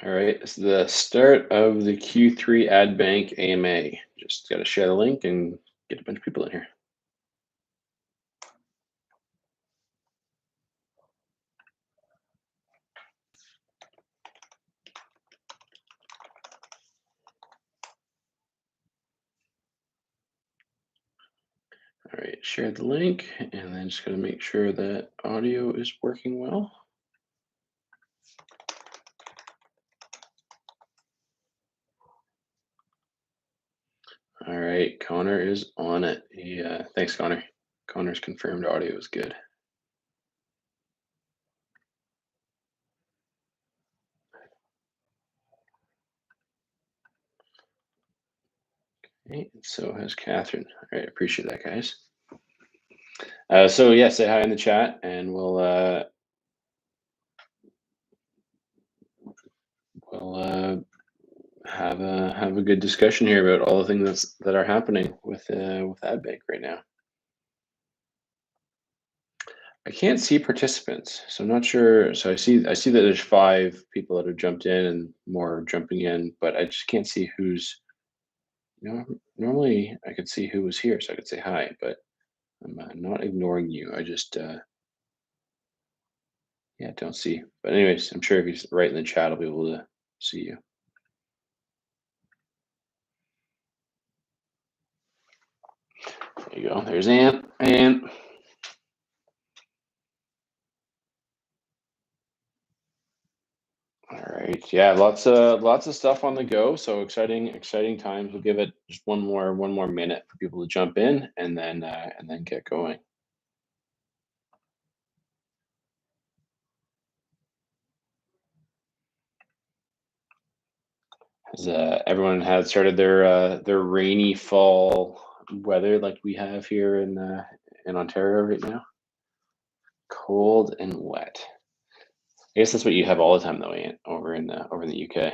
All right, it's the start of the Q3 adbank AMA. Just got to share the link and get a bunch of people in here. All right, share the link, and then just got to make sure that audio is working well. All right, Connor is on it. Thanks, Connor. Connor's confirmed audio is good. Okay, and so has Catherine. All right, appreciate that, guys. So yeah, say hi in the chat, and we'll have a good discussion here about all the things that are happening with adbank right now. I can't see participants, so I'm not sure. So I see that there's 5 people that have jumped in and more jumping in, but I just can't see who's. Normally I could see who was here, so I could say hi, but I'm not ignoring you. I just yeah, don't see. But anyways, I'm sure if he's right in the chat, I'll be able to see you. There you go. There's Ant. All right. Yeah, lots of stuff on the go. So exciting times. We'll give it just one more minute for people to jump in and then get going. Has everyone had started their rainy fall weather like we have here in Ontario right now? Cold and wet. I guess that's what you have all the time though, Ian, over in the UK.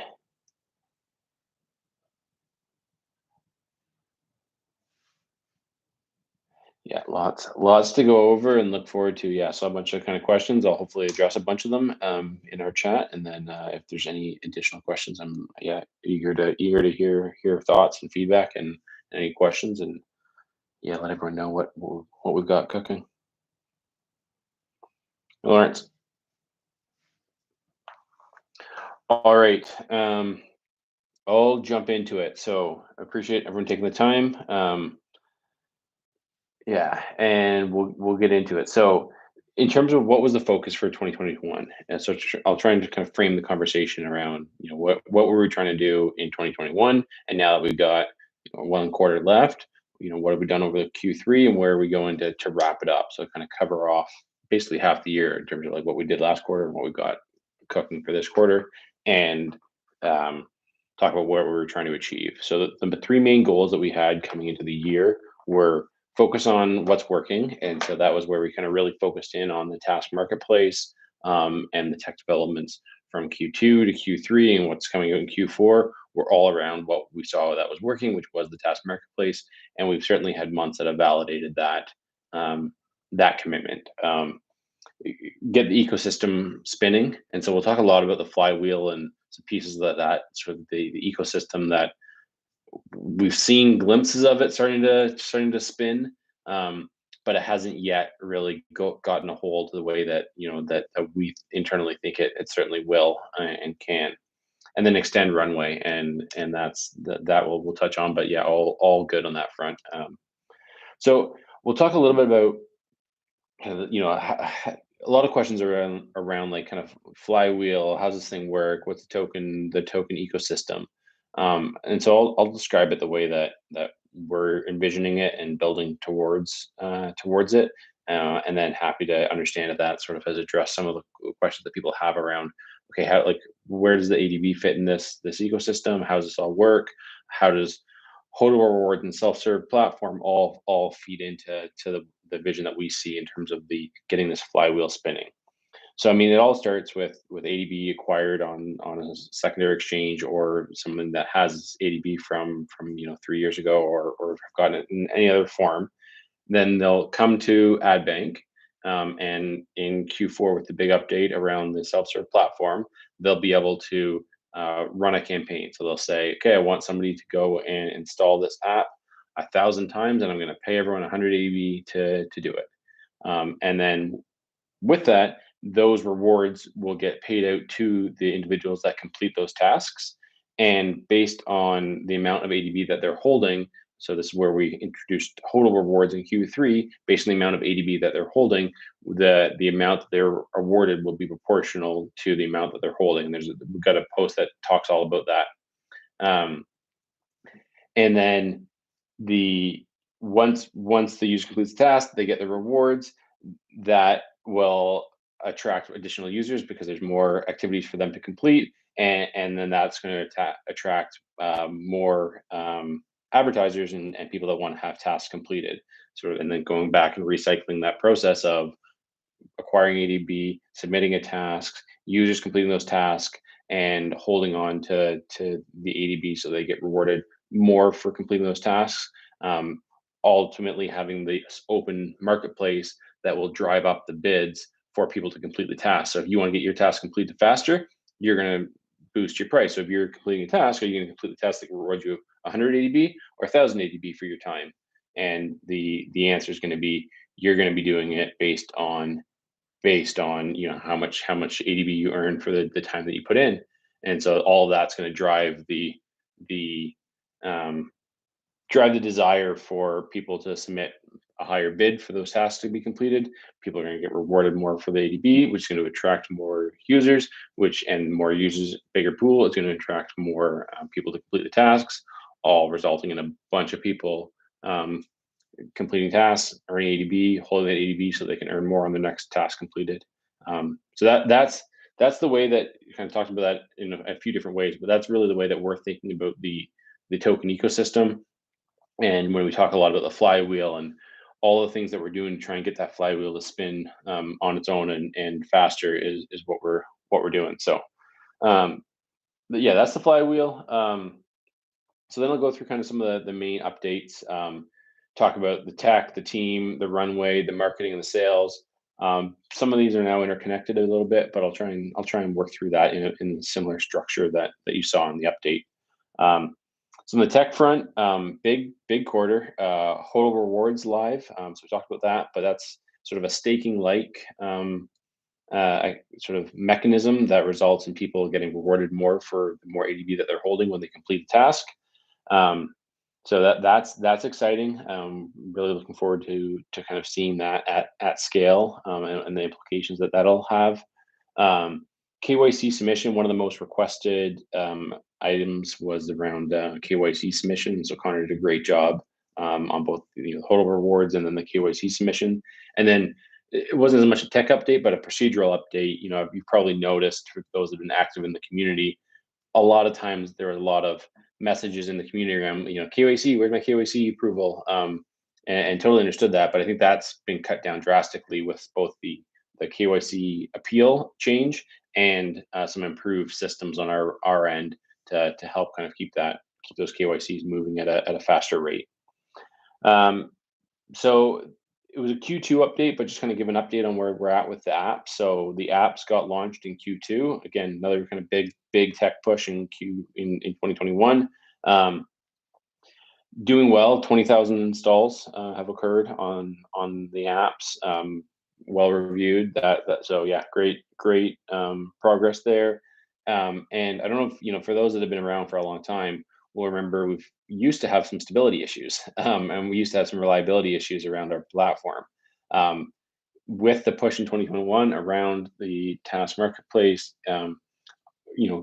Yeah, lots to go over and look forward to. Yeah, so a bunch of kind of questions. I'll hopefully address a bunch of them in our chat, and then if there's any additional questions, I'm eager to hear thoughts and feedback and any questions, and yeah, let everyone know what we've got cooking. Lawrence. All right. I'll jump into it. So appreciate everyone taking the time. Yeah, and we'll get into it. So in terms of what was the focus for 2021, and so I'll try and just kind of frame the conversation around what were we trying to do in 2021, and now that we've got 1 quarter left, what have we done over the Q3, and where are we going to wrap it up? So kind of cover off basically half the year in terms of like what we did last quarter and what we've got cooking for this quarter, and talk about what we were trying to achieve. So the 3 main goals that we had coming into the year were focus on what's working. And so that was where we kind of really focused in on the task marketplace and the tech developments from Q2 to Q3 and what's coming out in Q4 were all around what we saw that was working, which was the task marketplace. And we've certainly had months that have validated that commitment. Get the ecosystem spinning. And so we'll talk a lot about the flywheel and some pieces of that sort of the ecosystem that we've seen glimpses of it starting to spin, but it hasn't yet really gotten a hold the way that that we internally think it certainly will and can, and then extend runway, and that we'll touch on. But yeah, all good on that front. So we'll talk a little bit about kind of a lot of questions around like kind of flywheel. How's this thing work? What's the token ecosystem? And so I'll describe it the way that we're envisioning it and building towards it, and then happy to understand if that sort of has addressed some of the questions that people have around. Okay, how like where does the ADB fit in this ecosystem? How does this all work? How does Hodl rewards and self-serve platform all feed into the vision that we see in terms of the getting this flywheel spinning? So I mean, it all starts with ADB acquired on a secondary exchange or something that has ADB from 3 years ago or have gotten it in any other form. Then they'll come to adbank, and in Q4 with the big update around the self-serve platform, they'll be able to run a campaign. So they'll say, okay, I want somebody to go and install this app 1,000 times, and I'm going to pay everyone 100 ADB to do it. And then with that, those rewards will get paid out to the individuals that complete those tasks. And based on the amount of ADB that they're holding, so this is where we introduced total rewards in Q3, based on the amount of ADB that they're holding, the amount that they're awarded will be proportional to the amount that they're holding. We've got a post that talks all about that. And then the once the user completes the task, they get the rewards that will attract additional users because there's more activities for them to complete, and then that's going to attract more advertisers and people that want to have tasks completed. Sort of, and then going back and recycling that process of acquiring ADB, submitting a task, users completing those tasks, and holding on to the ADB so they get rewarded more for completing those tasks. Ultimately, having the open marketplace that will drive up the bids for people to complete the task. So if you want to get your task completed faster, you're going to boost your price. So if you're completing a task, are you going to complete the task that will reward you 100 ADB or 1,000 ADB for your time? And the answer is going to be you're going to be doing it based on how much ADB you earn for the time that you put in. And so all of that's going to drive the um, drive the desire for people to submit a higher bid for those tasks to be completed. People are going to get rewarded more for the ADB, which is going to attract more users, and more users, bigger pool, is going to attract more people to complete the tasks, all resulting in a bunch of people completing tasks, earning ADB, holding that ADB so they can earn more on the next task completed. So that's the way that you kind of talked about that in a few different ways, but that's really the way that we're thinking about the token ecosystem. And when we talk a lot about the flywheel and all the things that we're doing to try and get that flywheel to spin on its own and faster is what we're doing. So but yeah, that's the flywheel. So then I'll go through kind of some of the main updates, talk about the tech, the team, the runway, the marketing, and the sales. Some of these are now interconnected a little bit, but I'll try and work through that in a similar structure that you saw in the update. So on the tech front, big quarter, Hodl Rewards live. So we talked about that, but that's sort of a staking like sort of mechanism that results in people getting rewarded more for the more ADB that they're holding when they complete the task. So that's exciting. Really looking forward to kind of seeing that at scale, and the implications that that'll have. KYC submission, one of the most requested items was around KYC submission. So Connor did a great job on both total rewards and then the KYC submission. And then it wasn't as much a tech update, but a procedural update. You've probably noticed, for those that have been active in the community, a lot of times there are a lot of messages in the community around, KYC, where's my KYC approval? And totally understood that, but I think that's been cut down drastically with both the KYC appeal change and some improved systems on our end to help kind of keep those KYCs moving at a faster rate. So it was a Q2 update, but just kind of give an update on where we're at with the app. So the apps got launched in Q2. Again, another kind of big tech push in 2021. Doing well. 20,000 installs have occurred on the apps. Well reviewed. So yeah, great progress there. And I don't know if for those that have been around for a long time will remember, we used to have some stability issues, and we used to have some reliability issues around our platform. With the push in 2021 around the task marketplace,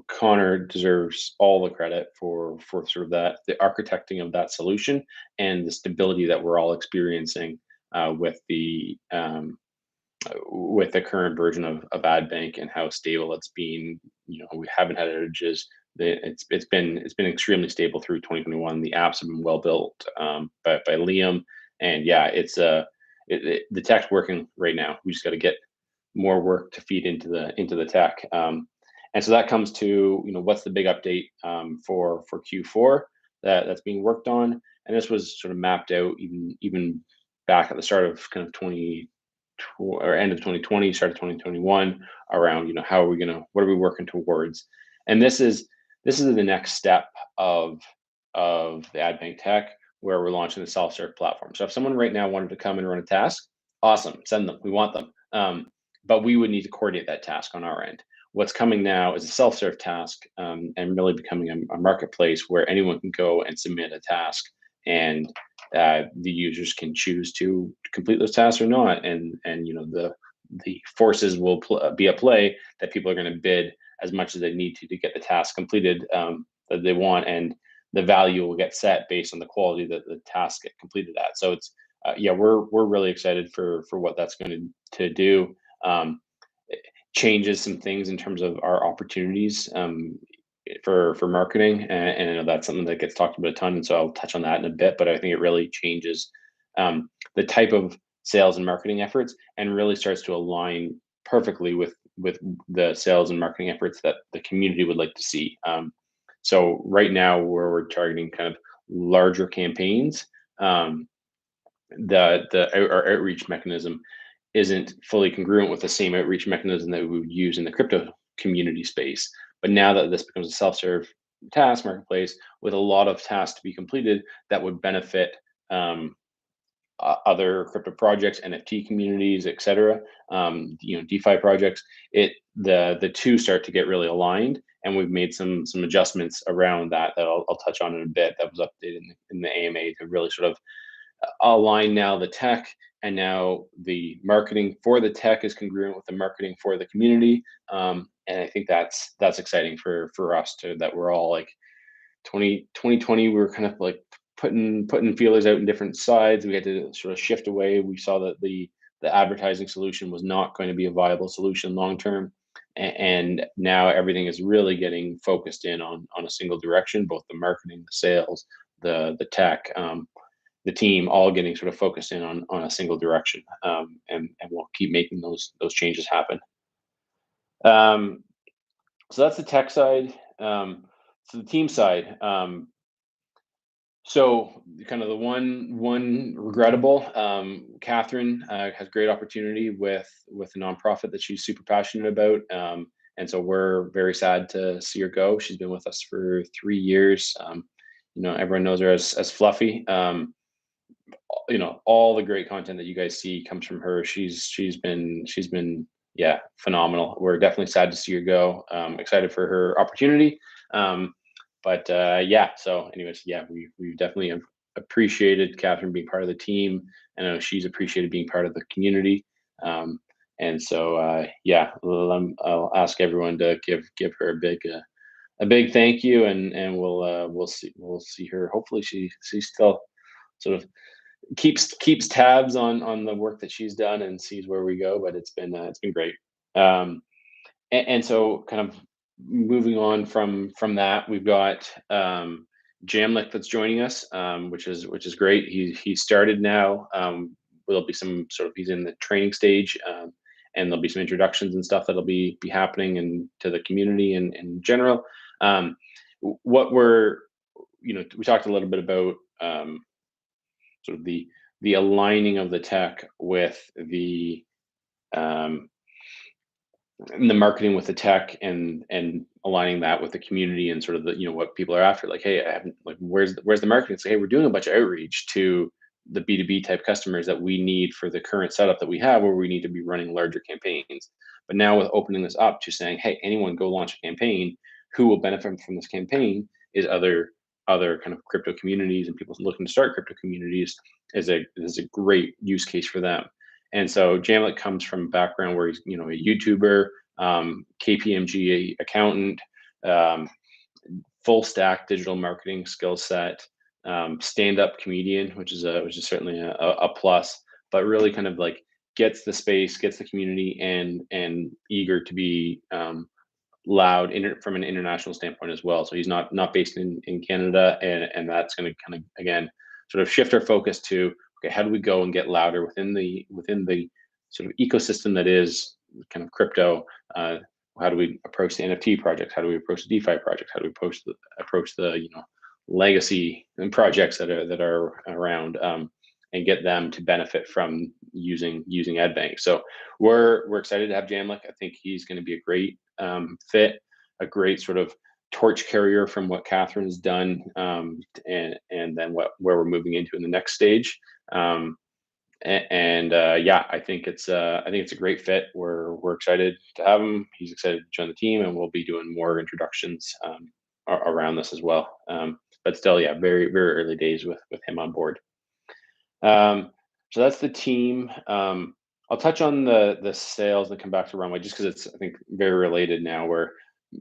Connor deserves all the credit for sort of the architecting of that solution and the stability that we're all experiencing with the current version of adbank and how stable it's been. We haven't had outages. It's been extremely stable through 2021. The apps have been well built by Liam, and yeah, the tech's working right now. We just got to get more work to feed into the tech. And so that comes to what's the big update for Q4 that's being worked on. And this was sort of mapped out even back at the start of kind of 20 or end of 2020, start of 2021, around what are we working towards. And this is this is the next step of the adbank tech, where we're launching the self-serve platform. So if someone right now wanted to come and run a task, awesome, send them. We want them. But we would need to coordinate that task on our end. What's coming now is a self-serve task, and really becoming a marketplace where anyone can go and submit a task, and the users can choose to complete those tasks or not. And the forces will be at play, that people are going to bid as much as they need to get the task completed, that they want, and the value will get set based on the quality that the tasks get completed at. So it's yeah, we're really excited for what that's going to do. It changes some things in terms of our opportunities, for marketing, and I know that's something that gets talked about a ton, and so I'll touch on that in a bit. But I think it really changes the type of sales and marketing efforts, and really starts to align perfectly with the sales and marketing efforts that the community would like to see. So right now, where we're targeting kind of larger campaigns, um, our outreach mechanism isn't fully congruent with the same outreach mechanism that we would use in the crypto community space. But now that this becomes a self-serve task marketplace with a lot of tasks to be completed that would benefit, other crypto projects, NFT communities, etc., DeFi projects, the two start to get really aligned, and we've made some adjustments around that I'll touch on in a bit. That was updated in the AMA to really sort of align now the tech, and now the marketing for the tech is congruent with the marketing for the community. And I think that's exciting for us to, that we're all like 2020, we were kind of like putting feelers out in different sides. We had to sort of shift away. We saw that the advertising solution was not going to be a viable solution long term. And now everything is really getting focused in on a single direction, both the marketing, the sales, the tech, the team, all getting sort of focused in on a single direction. And we'll keep making those changes happen. Um, so that's the tech side. So the team side. So kind of the one regrettable, Catherine has great opportunity with a nonprofit that she's super passionate about, and so we're very sad to see her go. She's been with us for 3 years. Everyone knows her as Fluffy. All the great content that you guys see comes from her. She's been yeah, phenomenal. We're definitely sad to see her go. Excited for her opportunity. But yeah, so anyways, yeah, we definitely have appreciated Catherine being part of the team. I know she's appreciated being part of the community. And so yeah, I'll ask everyone to give her a big thank you, and we'll see her. Hopefully she still sort of keeps tabs on the work that she's done and sees where we go. But it's been great. And so kind of moving on from that, we've got Jamlik that's joining us, which is great. He started now. There'll be some sort of, he's in the training stage, and there'll be some introductions and stuff that'll be happening and to the community and in general. What we talked a little bit about, sort of the aligning of the tech with um, the marketing with the tech, and aligning that with the community, and sort of the what people are after. Like, hey, I haven't, like, where's the marketing? It's like, hey, we're doing a bunch of outreach to the B2B type customers that we need for the current setup that we have, where we need to be running larger campaigns. But now with opening this up to saying, hey, anyone go launch a campaign, who will benefit from this campaign is other kind of crypto communities, and people looking to start crypto communities is a great use case for them. And so Jamlet comes from a background where he's a YouTuber, KPMG accountant, um, full stack digital marketing skill set, stand up comedian, which is certainly a plus, but really kind of like gets the space, gets the community, and eager to be loud from an international standpoint as well. So he's not based in Canada, and that's going to kind of, again, sort of shift our focus to, okay, how do we go and get louder within the sort of ecosystem that is kind of crypto. How do we approach the NFT projects? How do we approach the DeFi projects? How do we approach the legacy and projects that are around, and get them to benefit from using adbank? So we're excited to have Jamlik. I think he's going to be a great fit, a great sort of torch carrier from what Catherine's done, and then where we're moving into in the next stage. Yeah, I think it's a great fit. We're excited to have him. He's excited to join the team, and we'll be doing more introductions around this as well. But still, yeah, very very early days with him on board. Um, so that's the team. I'll touch on the sales and come back to runway just because it's, I think, very related now. Where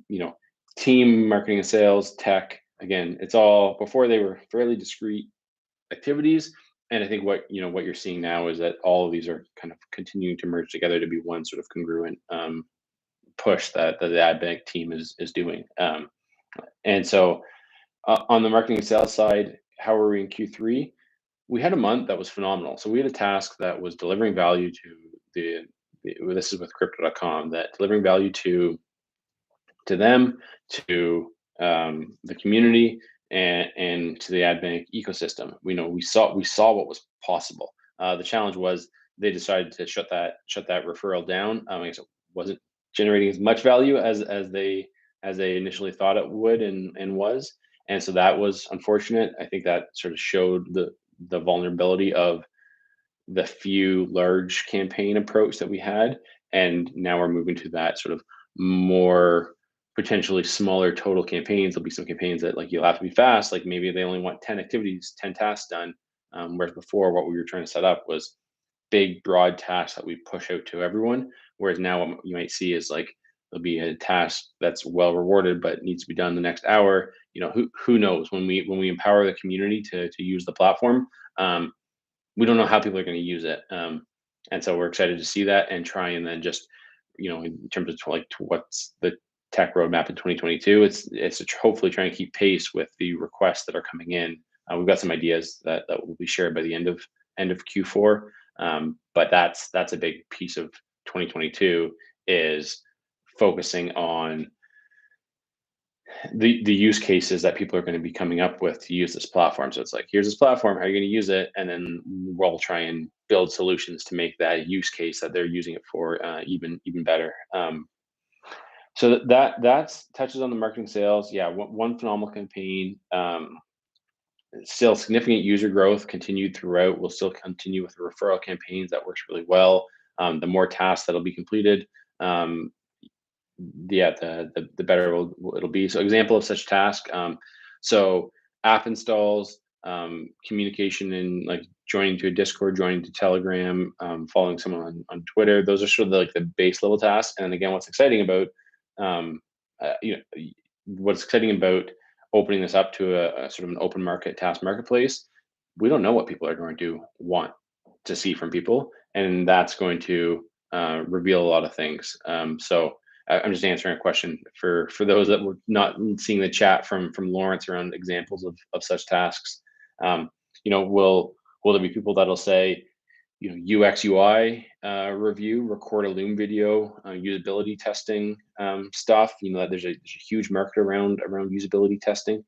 you know, team marketing and sales, tech. Again, it's all before they were fairly discrete activities. And I think what you're seeing now is that all of these are kind of continuing to merge together to be one sort of congruent push that the ad bank team is doing. And so on the marketing and sales side, how are we in Q3? We had a month that was phenomenal. So we had a task that was delivering value to this is with crypto.com, that delivering value to them, to the community, and to the ad bank ecosystem. We saw what was possible. The challenge was they decided to shut that referral down. I guess it wasn't generating as much value as they initially thought it would and was, and so that was unfortunate. I think that sort of showed the vulnerability of the few large campaign approach that we had, and now we're moving to that sort of more potentially smaller total campaigns. There'll be some campaigns that, like, you'll have to be fast, like maybe they only want 10 activities, 10 tasks done, whereas before what we were trying to set up was big broad tasks that we push out to everyone, whereas now what you might see is like there'll be a task that's well rewarded but needs to be done the next hour. Who knows, when we empower the community to use the platform, we don't know how people are going to use it. And so we're excited to see that and try and then just, in terms of to what's the tech roadmap in 2022, it's hopefully trying to keep pace with the requests that are coming in. We've got some ideas that will be shared by the end of Q4. But that's a big piece of 2022, is focusing on the use cases that people are going to be coming up with to use this platform. So it's like, here's this platform, how are you going to use it? And then we'll try and build solutions to make that use case that they're using it for even better. So that's touches on the marketing sales. Yeah, one phenomenal campaign. Still significant user growth continued throughout. We'll still continue with the referral campaigns. That works really well. The more tasks that'll be completed, the better it'll be. So example of such task. So app installs, communication, and like joining to a Discord, joining to Telegram, following someone on Twitter. Those are sort of like the base level tasks. And again, what's exciting about opening this up to a sort of an open market task marketplace, we don't know what people are going to want to see from people, and that's going to reveal a lot of things. So I'm just answering a question for those that were not seeing the chat from Lawrence around examples of such tasks. Will there be people that'll say, UX UI review, record a Loom video, usability testing stuff. That there's a huge market around usability testing.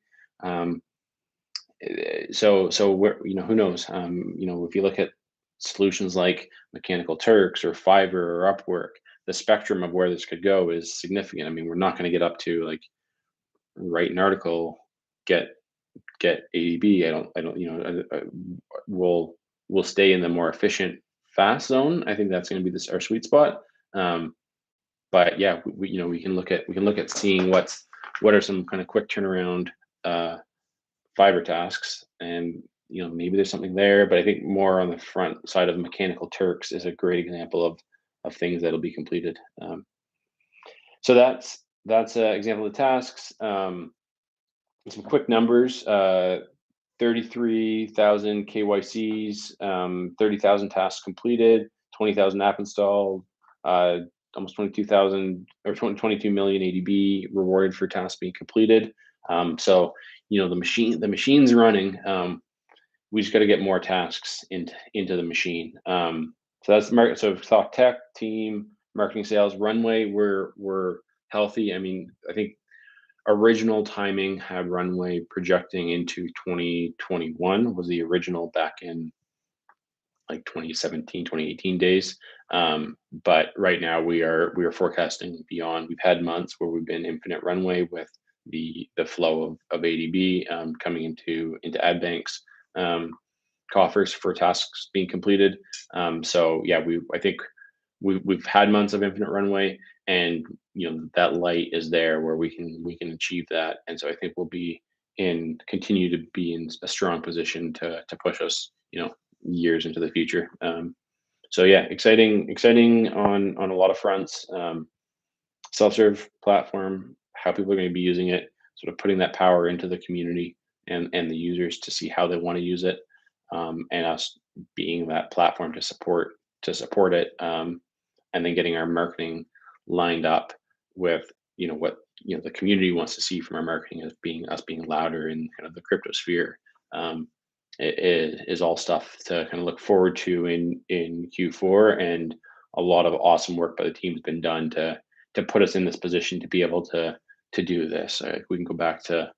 So who knows? If you look at solutions like Mechanical Turks or Fiverr or Upwork, the spectrum of where this could go is significant. I mean, we're not going to get up to like write an article, get ADB. I don't. We'll stay in the more efficient, fast zone. I think that's going to be our sweet spot. But yeah, we can look at seeing what are some kind of quick turnaround Fiverr tasks, and maybe there's something there. But I think more on the front side of Mechanical Turks is a great example of things that'll be completed. So that's an example of the tasks. Some quick numbers. 33,000 KYCs, 30,000 tasks completed, 20,000 app installed, almost 22,000 or 22 million ADB rewarded for tasks being completed. So the machine's running. We just got to get more tasks into the machine. So that's the market. So talk tech, team, marketing, sales, runway. We're healthy. I mean, I think original timing had runway projecting into 2021 was the original back in like 2017, 2018 days. But right now we are forecasting beyond. We've had months where we've been infinite runway with the flow of ADB coming into adbanks coffers for tasks being completed. So yeah, I think we've had months of infinite runway, and that light is there where we can achieve that. And so I think we'll be in continue to be in a strong position to push us years into the future. So yeah, exciting on a lot of fronts. Self-serve platform, how people are going to be using it, sort of putting that power into the community and the users to see how they want to use it, and us being that platform to support it, and then getting our marketing lined up with what the community wants to see from our marketing as being us being louder in kind of the crypto sphere. It is all stuff to kind of look forward to in Q4, and a lot of awesome work by the team has been done to put us in this position to be able to do this. We can go back to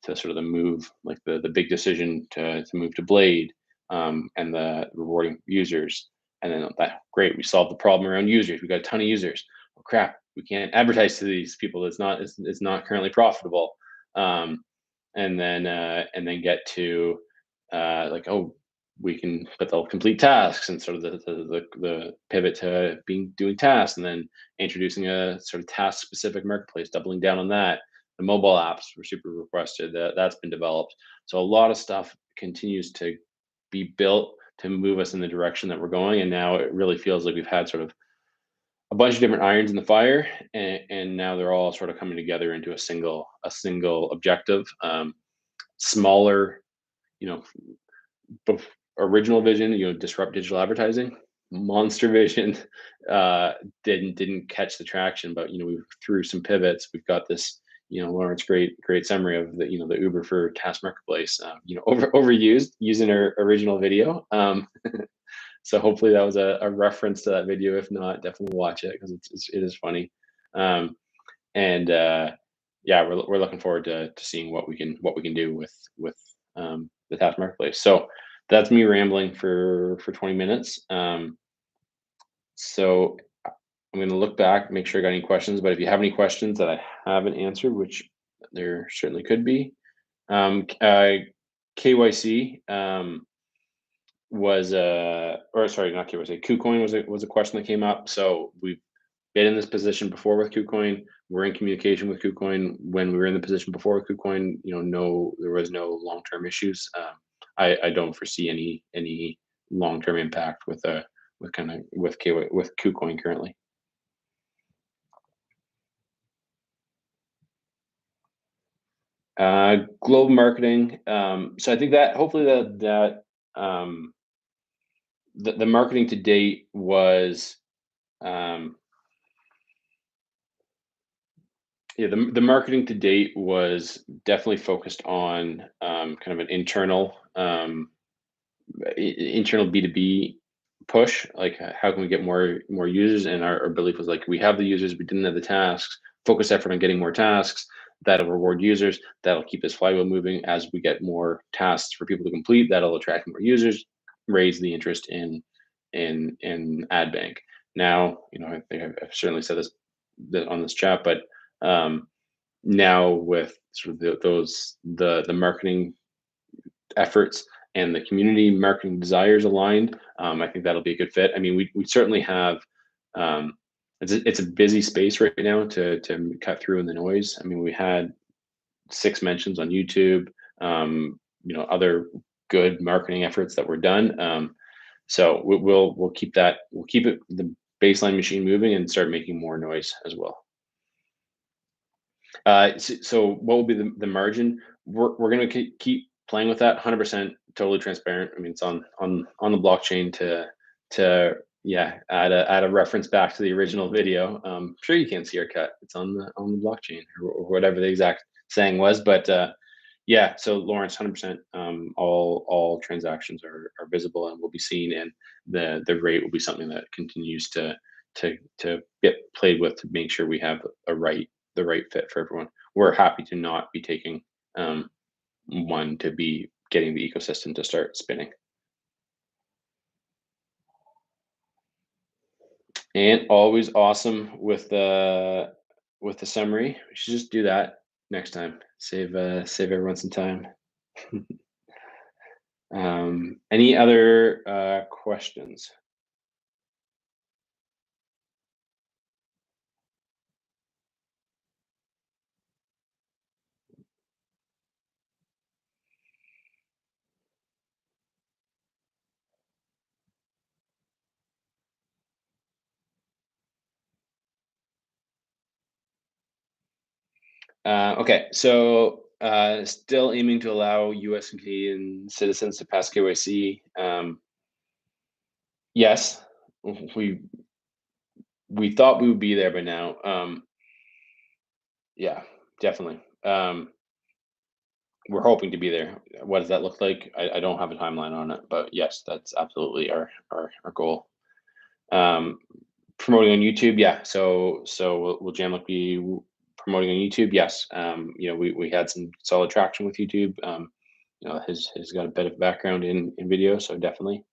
sort of the move, like the big decision to move to Blade, and the rewarding users. And then that great, we solved the problem around users. We got a ton of users. Oh crap, we can't advertise to these people. It's not currently profitable. Um, and then get to like, oh, we can, but they'll complete tasks, and sort of the pivot to doing tasks, and then introducing a sort of task specific marketplace, doubling down on that. The mobile apps were super requested. That's been developed. So a lot of stuff continues to be built to move us in the direction that we're going. And now it really feels like we've had sort of a bunch of different irons in the fire, and now they're all sort of coming together into a single objective. Smaller, you know, original vision, disrupt digital advertising. Monster vision didn't catch the traction, but we through some pivots, we've got this. Lawrence, great summary of the Uber for task marketplace. Overused using our original video. So hopefully that was a reference to that video. If not, definitely watch it because it is funny. And yeah, we're looking forward to seeing what we can do with the task marketplace. So that's me rambling for 20 minutes. So I'm going to look back, make sure I got any questions. But if you have any questions that I haven't answered, which there certainly could be, KYC was or sorry, not KYC. KuCoin was a question that came up. So we've been in this position before with KuCoin. We're in communication with KuCoin. When we were in the position before with KuCoin, no, there was no long-term issues. I don't foresee any long-term impact with KuCoin currently. Global marketing. So I think that hopefully um, the marketing to date was um, yeah, the marketing to date was definitely focused on kind of an internal B2B push, like how can we get more users. And our belief was like, we have the users, we didn't have the tasks. Focus effort on getting more tasks, that'll reward users, that'll keep this flywheel moving. As we get more tasks for people to complete, that'll attract more users, raise the interest in adbank. Now, I think I've certainly said this on this chat, but now with sort of the marketing efforts and the community marketing desires aligned, I think that'll be a good fit. I mean, we certainly have. It's a busy space right now to cut through in the noise. I mean, we had 6 mentions on YouTube. Other good marketing efforts that were done. So we'll keep that. We'll keep it the baseline machine moving and start making more noise as well. So what will be the margin? We're going to keep playing with that. 100% totally transparent. I mean, it's on the blockchain to yeah, add a reference back to the original video. Sure, you can't see our cut. It's on the blockchain, or whatever the exact saying was. But yeah, so Lawrence, 100%. All transactions are visible and will be seen, and the rate will be something that continues to get played with to make sure we have the right fit for everyone. We're happy to not be taking one to be getting the ecosystem to start spinning. And always awesome with the summary. We should just do that next time. Save everyone some time. Any other questions? Okay, so still aiming to allow U.S. and Canadian citizens to pass KYC. Yes, we we thought we would be there by now. Yeah, definitely. We're hoping to be there. What does that look like? I don't have a timeline on it, but yes, that's absolutely our goal. Um, Promoting on YouTube, yeah. So will Jamlock be promoting on YouTube? Yes. We had some solid traction with YouTube. Has got a bit of background in video, so definitely.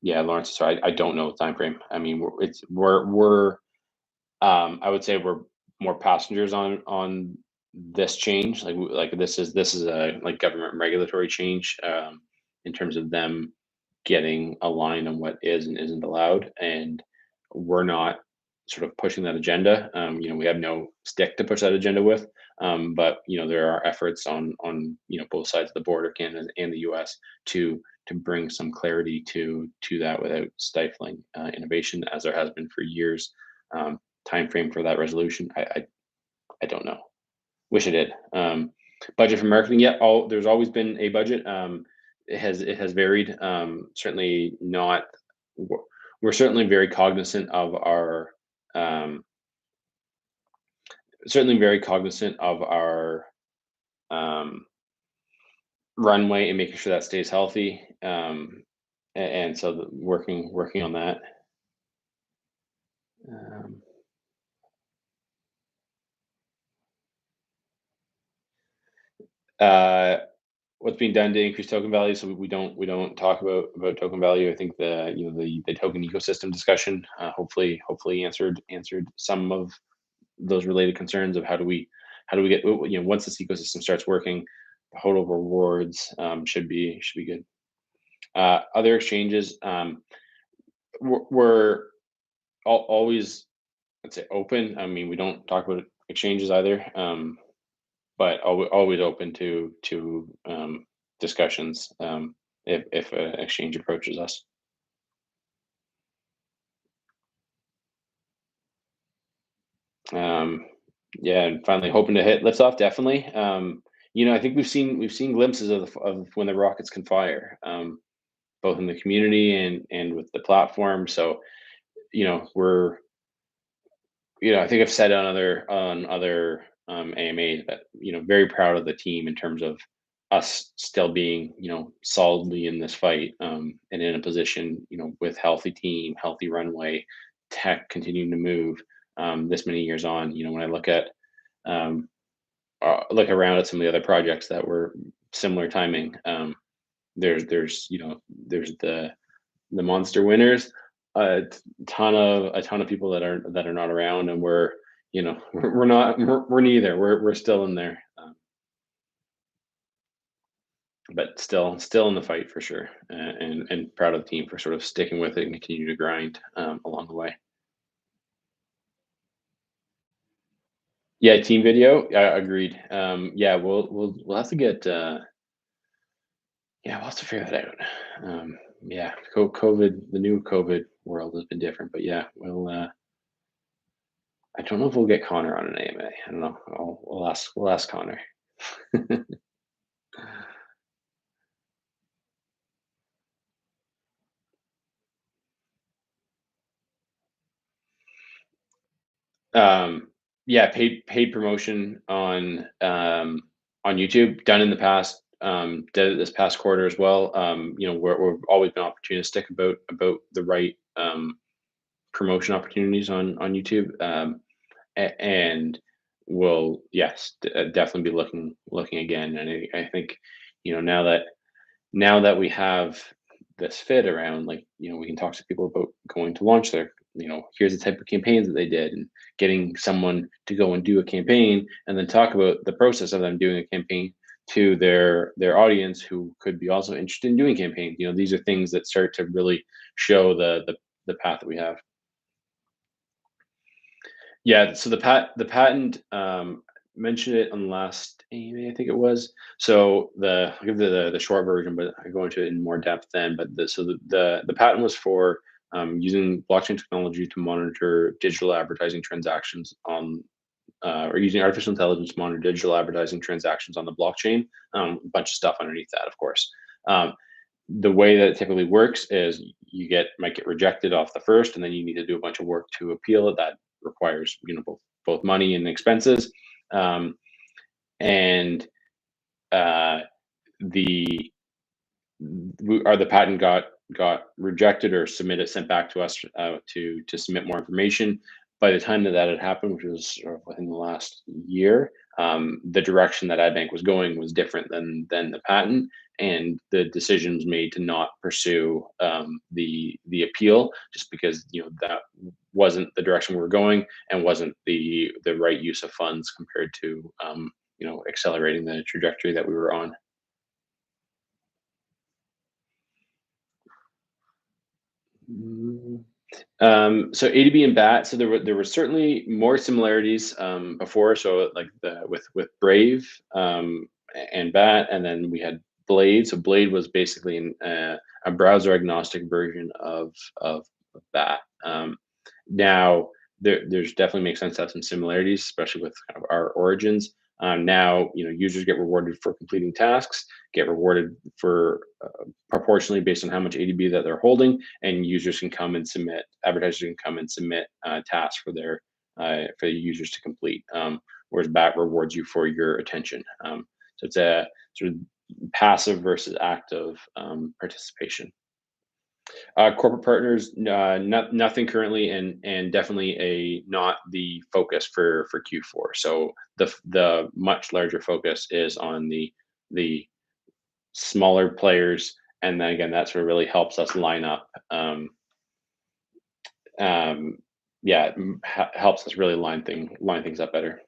Yeah, Lawrence. So I don't know the time frame. I mean, we're I would say we're more passengers on this change. Like this is a like government regulatory change in terms of them getting aligned on what is and isn't allowed, and we're not sort of pushing that agenda. We have no stick to push that agenda with, but there are efforts on both sides of the border, Canada and the U.S., to bring some clarity to that without stifling innovation, as there has been for years. Time frame for that resolution, I don't know. Wish I did. Budget for marketing, yeah. There's always been a budget. It has varied. Certainly not. We're certainly very cognizant of our um, um, runway and making sure that stays healthy. And so working on that. Um, uh, what's being done to increase token value, so we don't talk about token value. I think the token ecosystem discussion hopefully answered some of those related concerns of how do we get, once this ecosystem starts working, the total rewards should be good. Other exchanges, we're always, let's say, open. I mean, we don't talk about exchanges either, but always open to discussions, if an exchange approaches us. Um, yeah, and finally hoping to hit liftoff. Definitely. I think we've seen glimpses of when the rockets can fire, both in the community and with the platform. So we're I think I've said on other AMAs that very proud of the team in terms of us still being solidly in this fight, and in a position with healthy team, healthy runway, tech continuing to move this many years on. When I um, look around at some of the other projects that were similar timing, there's the monster winners, a ton of people that are not around, and we're not, we're neither, we're still in there, but still in the fight for sure, and proud of the team for sort of sticking with it and continue to grind along the way. Yeah, team video, yeah, agreed. Yeah, we'll have to get yeah, we'll have to figure that out. Yeah, COVID, the new COVID world has been different, but yeah, I don't know if we'll get Connor on an AMA. I don't know. We'll ask Connor. Yeah, paid promotion on YouTube, done in the past. Did it this past quarter as well. We've always been opportunistic about the right promotion opportunities on YouTube. And will, yes, definitely be looking again. And I think now that we have this fit around, like we can talk to people about going to launch here's the type of campaigns that they did, and getting someone to go and do a campaign and then talk about the process of them doing a campaign to their audience who could be also interested in doing campaigns. These are things that start to really show the path that we have. Yeah, so the patent, mentioned it on the last AMA, I think it was. So I'll give the short version, but I go into it in more depth then. But the patent was for using blockchain technology to monitor digital advertising transactions on, or using artificial intelligence to monitor digital advertising transactions on the blockchain. A bunch of stuff underneath that, of course. Um, the way that it typically works is might get rejected off the first, and then you need to do a bunch of work to appeal it. That requires both money and expenses. And uh, the the patent got rejected or sent back to us to submit more information. By the time that had happened, which was sort of within the last year, the direction that adbank was going was different than the patent, and the decision was made to not pursue the appeal, just because that wasn't the direction we were going, and wasn't the right use of funds compared to accelerating the trajectory that we were on. Mm, so ADB and BAT. So there were certainly more similarities before. So like with Brave and BAT, and then we had Blade. So Blade was basically a browser agnostic version of BAT. Now there's definitely makes sense to have some similarities, especially with kind of our origins. Now users get rewarded for completing tasks, get rewarded for proportionally based on how much ADB that they're holding, and users can come and submit advertisers can come and submit tasks for the users to complete. Whereas BAT rewards you for your attention. So it's a sort of passive versus active participation. Corporate partners, nothing currently, and definitely not the focus for Q4. So the much larger focus is on the smaller players, and then again, that sort of really helps us line up. Um, yeah, helps us really line things up better.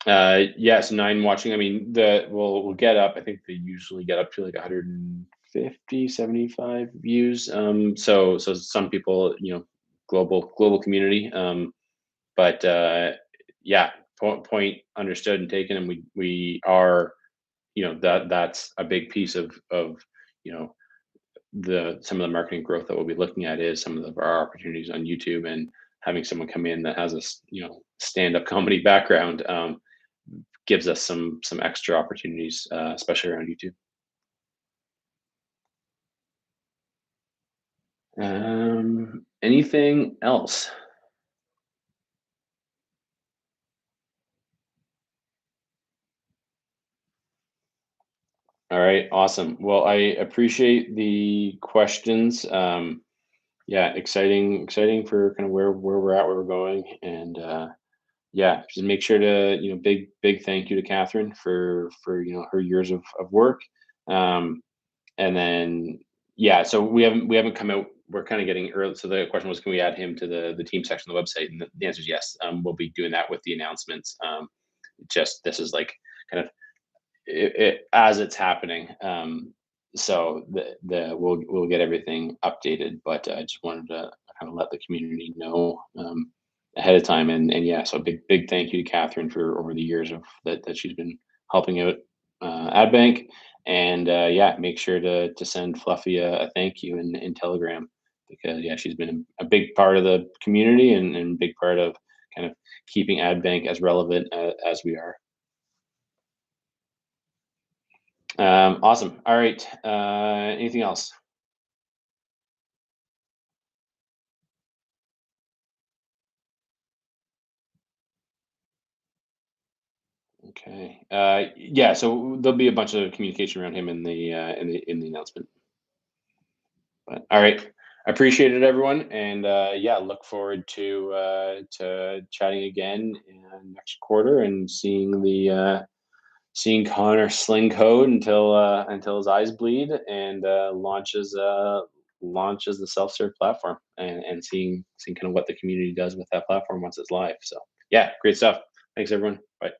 Yes, 9 watching. I mean, we'll get up. I think they usually get up to like 150, 75 views. So some people, global community. But yeah, point understood and taken, and we are, that's a big piece of you know the some of the marketing growth that we'll be looking at is some of our opportunities on YouTube, and having someone come in that has a stand up comedy background. Gives us some extra opportunities, especially around YouTube. Anything else? All right, awesome. Well, I appreciate the questions. Yeah, exciting for kind of where we're at, where we're going, and yeah, just make sure to big thank you to Catherine for her years of work. Um, And then, yeah, so we haven't come out. We're kind of getting early. So the question was, can we add him to the team section of the website? And the answer is yes. We'll be doing that with the announcements. Just this is like kind of as it's happening. So we'll get everything updated. But I just wanted to kind of let the community know ahead of time. And yeah, so big thank you to Catherine for over the years that she's been helping out AdBank. And yeah, make sure to send Fluffy a thank you in Telegram, because yeah, she's been a big part of the community, and big part of kind of keeping AdBank as relevant as we are. Awesome. All right. Anything else? Okay. Yeah. So there'll be a bunch of communication around him in the announcement. But all right. I appreciate it, everyone, and yeah, look forward to chatting again next quarter, and seeing seeing Connor sling code until his eyes bleed, and launches the self serve platform, and seeing kind of what the community does with that platform once it's live. So yeah, great stuff. Thanks everyone. Bye.